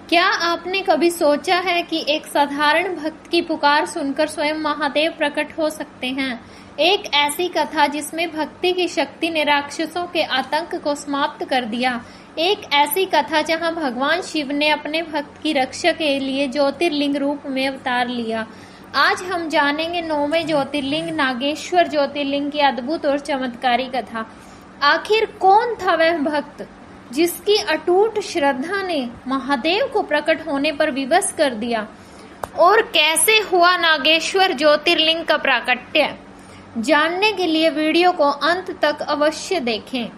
क्या आपने कभी सोचा है कि एक साधारण भक्त की पुकार सुनकर स्वयं महादेव प्रकट हो सकते हैं? एक ऐसी कथा जिसमें भक्ति की शक्ति ने राक्षसों के आतंक को समाप्त कर दिया। एक ऐसी कथा जहां भगवान शिव ने अपने भक्त की रक्षा के लिए ज्योतिर्लिंग रूप में अवतार लिया। आज हम जानेंगे 9वें ज्योतिर्लिंग नागेश्वर ज्योतिर्लिंग की अद्भुत और चमत्कारी कथा। आखिर कौन था वह भक्त जिसकी अटूट श्रद्धा ने महादेव को प्रकट होने पर विवश कर दिया, और कैसे हुआ नागेश्वर ज्योतिर्लिंग का प्राकट्य? जानने के लिए वीडियो को अंत तक अवश्य देखें।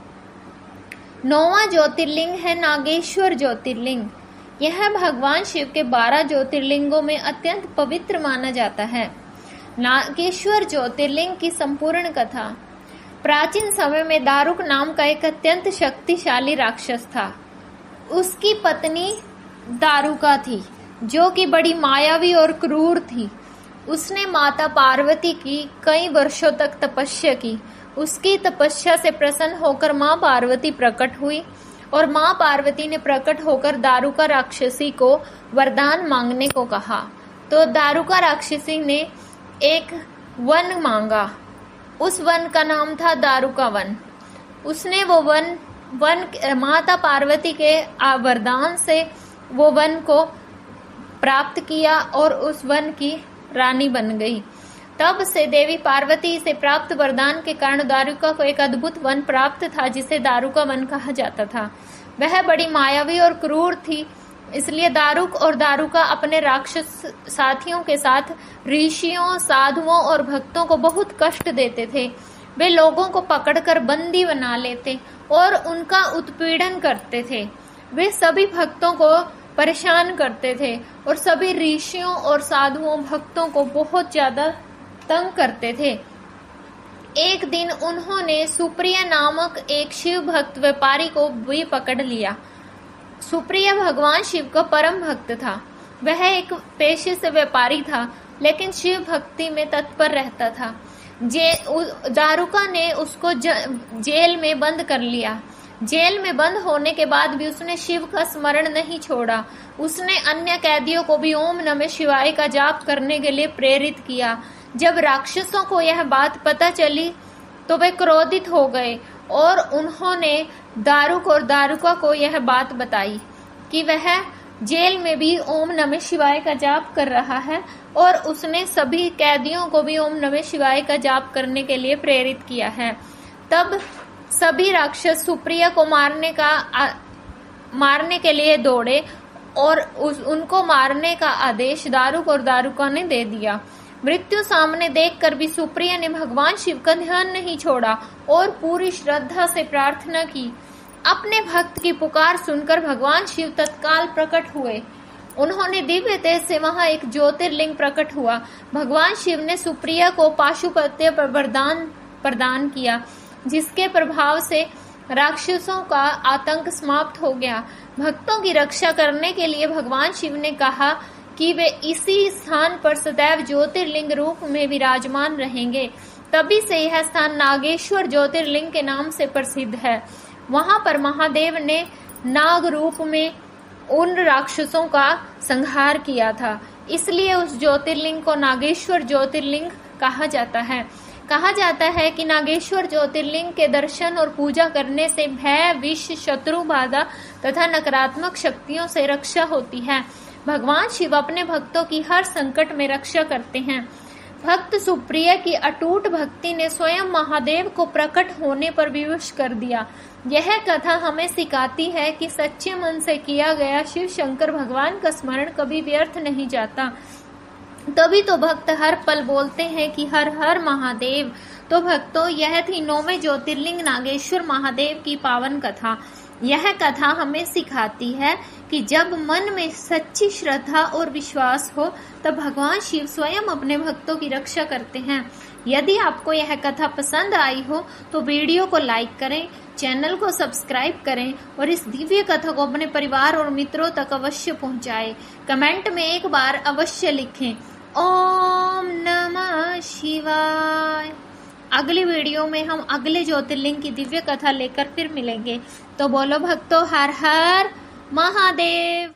9वां ज्योतिर्लिंग है नागेश्वर ज्योतिर्लिंग। यह भगवान शिव के 12 ज्योतिर्लिंगों में अत्यंत पवित्र माना जाता है। नागेश्वर ज्योतिर्लिंग की संपूर्ण कथा। प्राचीन समय में दारुक नाम का एक अत्यंत शक्तिशाली राक्षस था। उसकी पत्नी दारुका थी, जो कि बड़ी मायावी और क्रूर थी। उसने माता पार्वती की कई वर्षों तक तपस्या की। उसकी तपस्या से प्रसन्न होकर माँ पार्वती प्रकट हुई, और माँ पार्वती ने प्रकट होकर दारुका राक्षसी को वरदान मांगने को कहा। तो दारुका राक्षसी ने एक वन मांगा। उस वन का नाम था दारुका वन। उसने वो वन माता पार्वती के वरदान से वो वन को प्राप्त किया और उस वन की रानी बन गई। तब से देवी पार्वती से प्राप्त वरदान के कारण दारुका को एक अद्भुत वन प्राप्त था, जिसे दारुका वन कहा जाता था। वह बड़ी मायावी और क्रूर थी, इसलिए दारुक और दारुका अपने राक्षस साथियों के साथ ऋषियों, साधुओं और भक्तों को बहुत कष्ट देते थे। वे लोगों को पकड़कर बंदी बना लेते और उनका उत्पीड़न करते थे। वे सभी भक्तों को परेशान करते थे और सभी ऋषियों और साधुओं, भक्तों को बहुत ज्यादा तंग करते थे। एक दिन उन्होंने सुप्रिया नामक एक शिव भक्त व्यापारी को भी पकड़ लिया। सुप्रिया भगवान शिव का परम भक्त था। वह एक पेशे से व्यापारी था, लेकिन शिव भक्ति में तत्पर रहता था। दारुका ने उसको जेल में बंद कर लिया। जेल में बंद होने के बाद भी उसने शिव का स्मरण नहीं छोड़ा। उसने अन्य कैदियों को भी ओम नमः शिवाय का जाप करने के लिए प्रेरित किया। जब राक्षसों को यह बात पता चली तो वे क्रोधित हो गए और उन्होंने दारुक और दारुका को यह बात बताई कि वह जेल में भी ओम नमः शिवाय का जाप कर रहा है, और उसने सभी कैदियों को भी ओम नमः शिवाय का जाप करने के लिए प्रेरित किया है। तब सभी राक्षस सुप्रिया को मारने के लिए दौड़े और उनको मारने का आदेश दारुक और दारुका ने दे दिया। मृत्यु सामने देखकर भी सुप्रिया ने भगवान शिव का ध्यान नहीं छोड़ा और पूरी श्रद्धा से प्रार्थना की। अपने भक्त की पुकार सुनकर भगवान शिव तत्काल प्रकट हुए। उन्होंने दिव्य तेज से वहां एक ज्योतिर्लिंग प्रकट हुआ। भगवान शिव ने सुप्रिया को पाशुपत्य पर वरदान प्रदान किया, जिसके प्रभाव से राक्षसों का आतंक समाप्त हो गया। भक्तों की रक्षा करने के लिए भगवान शिव ने कहा कि वे इसी स्थान पर सदैव ज्योतिर्लिंग रूप में विराजमान रहेंगे। तभी से यह स्थान नागेश्वर ज्योतिर्लिंग के नाम से प्रसिद्ध है। वहां पर महादेव ने नाग रूप में उन राक्षसों का संहार किया था, इसलिए उस ज्योतिर्लिंग को नागेश्वर ज्योतिर्लिंग कहा जाता है। कहा जाता है कि नागेश्वर ज्योतिर्लिंग के दर्शन और पूजा करने से भय, विष, शत्रु बाधा तथा नकारात्मक शक्तियों से रक्षा होती है। भगवान शिव अपने भक्तों की हर संकट में रक्षा करते हैं। भक्त सुप्रिया की अटूट भक्ति ने स्वयं महादेव को प्रकट होने पर विवश कर दिया। यह कथा हमें सिखाती है कि सच्चे मन से किया गया शिव शंकर भगवान का स्मरण कभी व्यर्थ नहीं जाता। तभी तो भक्त हर पल बोलते हैं कि हर हर महादेव। तो भक्तों, यह थी 9वें ज्योतिर्लिंग नागेश्वर महादेव की पावन कथा। यह कथा हमें सिखाती है कि जब मन में सच्ची श्रद्धा और विश्वास हो, तब भगवान शिव स्वयं अपने भक्तों की रक्षा करते हैं। यदि आपको यह कथा पसंद आई हो तो वीडियो को लाइक करें, चैनल को सब्सक्राइब करें और इस दिव्य कथा को अपने परिवार और मित्रों तक अवश्य पहुंचाएं। कमेंट में एक बार अवश्य लिखें ओम नमः शिवाय। अगली वीडियो में हम अगले ज्योतिर्लिंग की दिव्य कथा लेकर फिर मिलेंगे। तो बोलो भक्तों, हर हर महादेव।